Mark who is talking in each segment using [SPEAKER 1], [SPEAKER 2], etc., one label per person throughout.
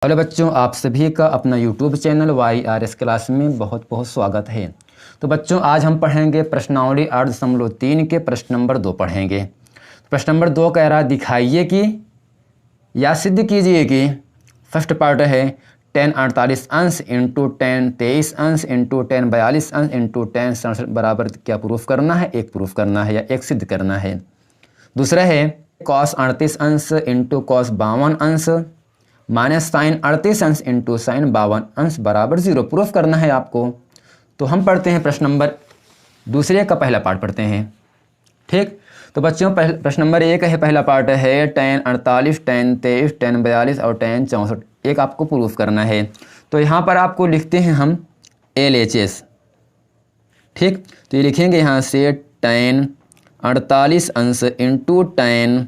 [SPEAKER 1] Hello बच्चों, आप सभी का अपना यूट्यूब चैनल YRS क्लास में बहुत बहुत स्वागत है। तो बच्चों, आज हम पढ़ेंगे प्रश्नावली 8.3 के प्रश्न नंबर 2 पढ़ेंगे। प्रश्न नंबर 2 कह रहा है दिखाइए कि या सिद्ध कीजिए कि फर्स्ट पार्ट है 10 48 अंश इंटू 10 23 अंश इंटू 10 42 अंश इंटू 10 67 बराबर क्या प्रूफ करना है, एक प्रूफ करना है या एक सिद्ध करना है। दूसरा है कॉस 38 अंश इंटू कॉस 52 अंश माइनस साइन 38 अंश इंटू साइन 52 अंश बराबर 0 प्रूफ करना है आपको। तो हम पढ़ते हैं प्रश्न नंबर दूसरे का पहला पार्ट पढ़ते हैं। ठीक, तो बच्चों प्रश्न नंबर 1 है, पहला पार्ट है 10 48 10 23 10 42 और 10 64 एक आपको प्रूफ करना है। तो यहाँ पर आपको लिखते हैं हम LHS। ठीक, तो ये लिखेंगे यहाँ से 10 48 अंश इंटू 10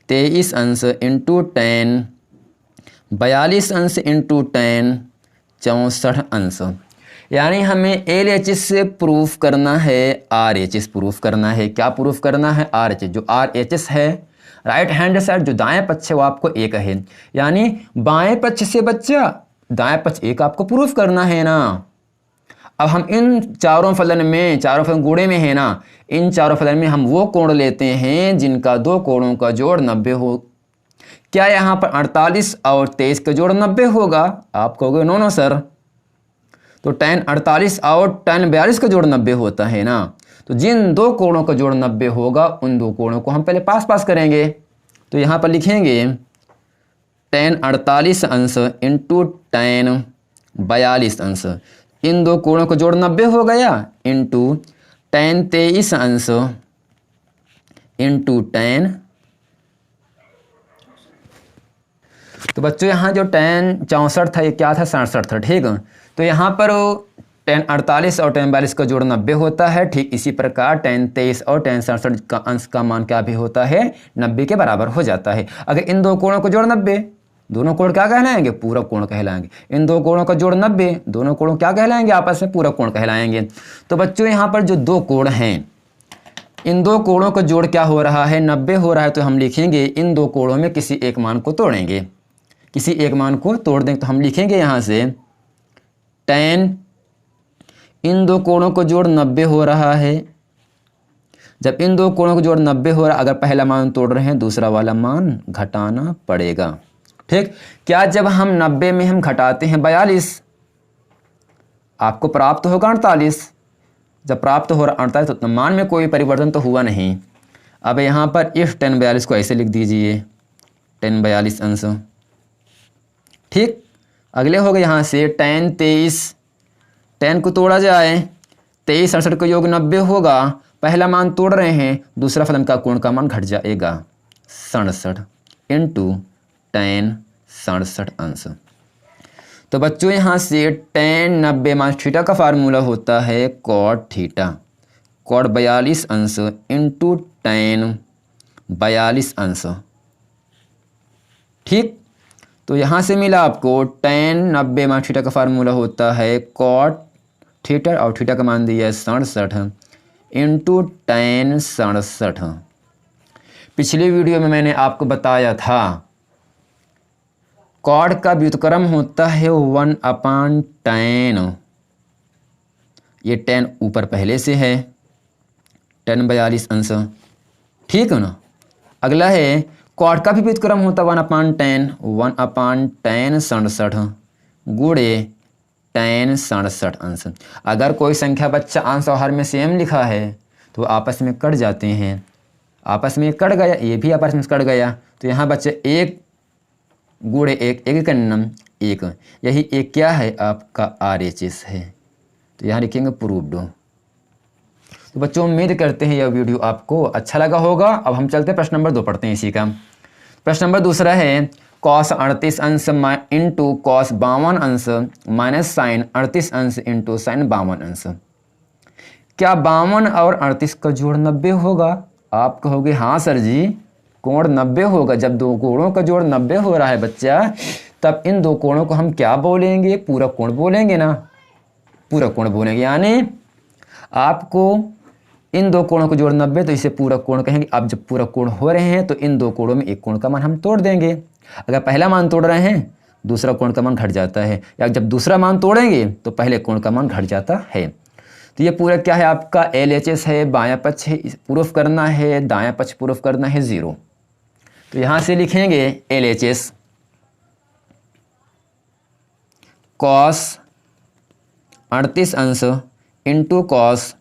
[SPEAKER 1] 23 अंश इंटू 10 42 अंश इंटू 10 64 अंश। यानी हमें LHS से प्रूफ करना है RHS प्रूफ करना है। क्या प्रूफ करना है? RHS। जो RHS है राइट हैंड साइड जो दाएं पक्ष है वो आपको एक है, यानी बाएं पक्ष से बच्चा दाएं पक्ष एक आपको प्रूफ करना है ना। अब हम इन चारों फलन गुणे में है ना, इन चारों फलन में हम वो कोण लेते हैं जिनका दो कोणों का जोड़ 90 हो। क्या यहाँ पर 48 और 23 का जोड़ 90 होगा? आप कहोगे नो सर। तो tan 48 और tan 42 का जोड़ 90 होता है ना। तो जिन दो कोणों का जोड़ 90 होगा उन दो कोणों को हम पहले पास करेंगे। तो यहाँ पर लिखेंगे tan 48 अंश इंटू tan 42 अंश, इन दो कोणों का जोड़ 90 हो गया, इंटू tan 23 अंश इंटू tan। तो बच्चों यहाँ जो tan 64 था ये क्या था? 67 था। ठीक, तो यहाँ पर tan 48 और tan 42 का जोड़ 90 होता है। ठीक इसी प्रकार tan 23 और tan 67 का अंश का मान क्या भी होता है? 90 के बराबर हो जाता है। अगर इन दो कोणों का जोड़ 90, दोनों कोण क्या कहलाएंगे? पूरक कोण कहलाएंगे। इन दो कोणों का जोड़ 90, दोनों कोण क्या कहलाएंगे? आपस में पूरक कोण कहलाएंगे। तो बच्चों यहाँ पर जो दो कोण हैं, इन दो कोणों का जोड़ क्या हो रहा है? 90 हो रहा है। तो हम लिखेंगे इन दो कोणों में किसी एक मान को तोड़ेंगे, किसी एक मान को तोड़ देंगे। तो हम लिखेंगे यहाँ से tan, इन दो कोणों को जोड़ 90 हो रहा है। जब इन दो कोणों को जोड़ 90 हो रहा है, अगर पहला मान तोड़ रहे हैं दूसरा वाला मान घटाना पड़ेगा। ठीक, क्या जब हम 90 में हम घटाते हैं 42, आपको प्राप्त होगा 48। जब प्राप्त हो रहा 48 तो मान में कोई परिवर्तन तो हुआ नहीं। अब यहाँ पर इस tan 42 को ऐसे लिख दीजिए tan 42 अंश। ठीक, अगले हो गए यहाँ से tan 23, tan को तोड़ा जाए 23 67 का योग 90 होगा। पहला मान तोड़ रहे हैं, दूसरा फलन का कोण का मान घट जाएगा 67 इंटू tan 67 अंश। तो बच्चों यहाँ से tan 90 मान थीटा का फार्मूला होता है cot थीटा, cot 42 अंश इंटू tan 42 अंश। ठीक, तो यहाँ से मिला आपको tan 90 मान थीटा का फार्मूला होता है cot थीटा और थीटा का मान दिया है 67 इंटू tan 67। पिछले वीडियो में मैंने आपको बताया था कॉड का व्युत्क्रम होता है 1/tan। ये tan ऊपर पहले से है tan 42 अंश। ठीक है ना। अगला है कॉड का भी व्युत्क्रम होता 1/tan 67 गुणे tan 67 अंश। अगर कोई संख्या बच्चा अंश और हर में सेम लिखा है तो आपस में कट जाते हैं, आपस में कट गया, ये भी आपस में कट गया। तो यहाँ बच्चे एक गुणे एक, एक कन्नम एक, यही एक क्या है? आपका RHS है। तो यहाँ लिखेंगे प्रूव्ड। तो बच्चों उम्मीद करते हैं यह वीडियो आपको अच्छा लगा होगा। अब हम चलते हैं प्रश्न नंबर 2 पढ़ते हैं इसी का। प्रश्न नंबर दूसरा है cos 38 अंश इंटू cos 52 अंश माइनस साइन 38 अंश इंटू साइन 52 अंश। क्या 52 और 38 का जोड़ 90 होगा? आप कहोगे हाँ सर जी, कोण 90 होगा। जब दो कोणों का जोड़ 90 हो रहा है बच्चा, तब इन दो कोणों को हम क्या बोलेंगे? पूरक कोण बोलेंगे ना, पूरक कोण बोलेंगे। यानी आपको इन दो कोणों को जोड़ 90 तो इसे पूरक कोण कहेंगे। अब जब पूरक कोण हो रहे हैं तो इन दो कोणों में एक कोण का मान हम तोड़ देंगे। अगर पहला मान तोड़ रहे हैं दूसरा कोण का मान घट जाता है, या जब दूसरा मान तोड़ेंगे तो पहले कोण का मान घट जाता है। तो ये पूरा क्या है आपका LHS है, बायां पक्ष है प्रूफ करना है, दायां पक्ष प्रूफ करना है 0। तो यहाँ से लिखेंगे LHS कॉस 38 अंश इंटू कॉस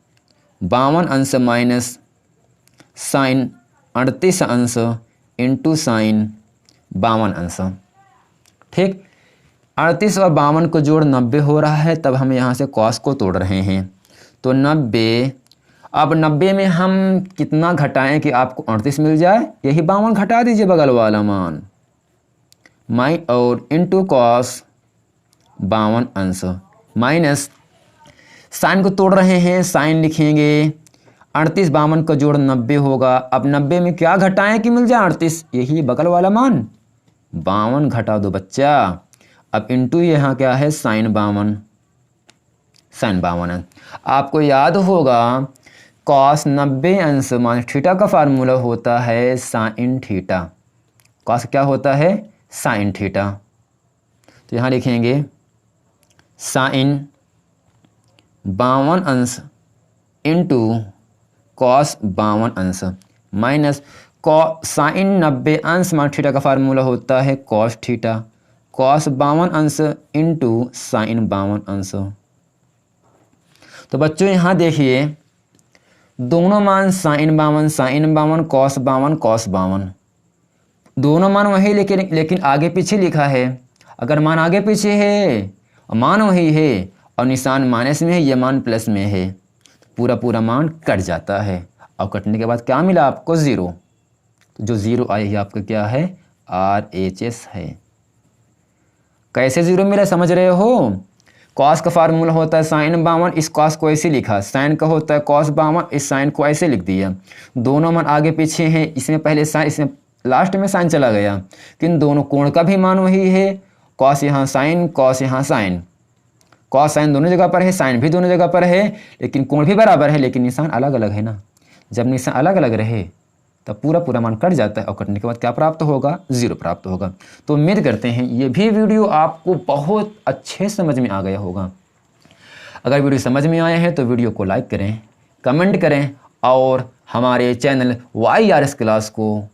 [SPEAKER 1] 52 अंश माइनस साइन 38 अंश इंटू साइन 52 अंश। ठीक, 38 और 52 को जोड़ 90 हो रहा है, तब हम यहाँ से कॉस को तोड़ रहे हैं। तो 90, अब 90 में हम कितना घटाएं कि आपको 38 मिल जाए, यही 52 घटा दीजिए बगल वाला मान और इंटू कॉस 52 अंश माइनस साइन को तोड़ रहे हैं, साइन लिखेंगे 38 52 का जोड़ 90 होगा। अब 90 में क्या घटाएं कि मिल जाए 38, यही बगल वाला मान 52 घटा दो बच्चा। अब इंटू यहाँ क्या है साइन 52 है। आपको याद होगा कॉस 90 अंश माइनस थीटा का फार्मूला होता है साइन थीटा। कॉस क्या होता है साइन थीटा। तो यहाँ लिखेंगे साइन 52 अंश इंटू कॉस 52 अंश माइनस साइन 90 अंश माइनस थीटा का फार्मूला होता है कॉस थीटा। कॉस 52 अंश इंटू साइन 52 अंश। तो बच्चों यहाँ देखिए दोनों मान साइन 52 कॉस 52 दोनों मान वही, लेकिन आगे पीछे लिखा है। अगर मान आगे पीछे है और मान वही है और निशान माइनस में है, ये मान प्लस में है, पूरा मान कट जाता है और कटने के बाद क्या मिला आपको 0। तो जो 0 आई है आपका क्या है RHS है। कैसे 0 मिला समझ रहे हो? कॉस का फार्मूला होता है साइन 52, इस कॉस को ऐसे लिखा, साइन का होता है कॉस 52, इस साइन को ऐसे लिख दिया। दोनों मान आगे पीछे हैं, इसमें पहले साइन, इसमें लास्ट में साइन चला गया, किन दोनों कोण का भी मान वही है। कॉस यहाँ साइन, कॉस यहाँ साइन, कॉस साइन दोनों जगह पर है, साइन भी दोनों जगह पर है, लेकिन कोण भी बराबर है, लेकिन निशान अलग अलग है ना। जब निशान अलग अलग रहे तब पूरा मान कट जाता है और कटने के बाद क्या प्राप्त होगा 0 प्राप्त होगा। तो उम्मीद करते हैं ये भी वीडियो आपको बहुत अच्छे समझ में आ गया होगा। अगर वीडियो समझ में आया है तो वीडियो को लाइक करें, कमेंट करें और हमारे चैनल YRS क्लास को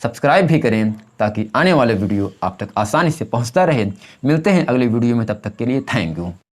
[SPEAKER 1] सब्सक्राइब भी करें ताकि आने वाले वीडियो आप तक आसानी से पहुंचता रहे। मिलते हैं अगले वीडियो में, तब तक के लिए थैंक यू।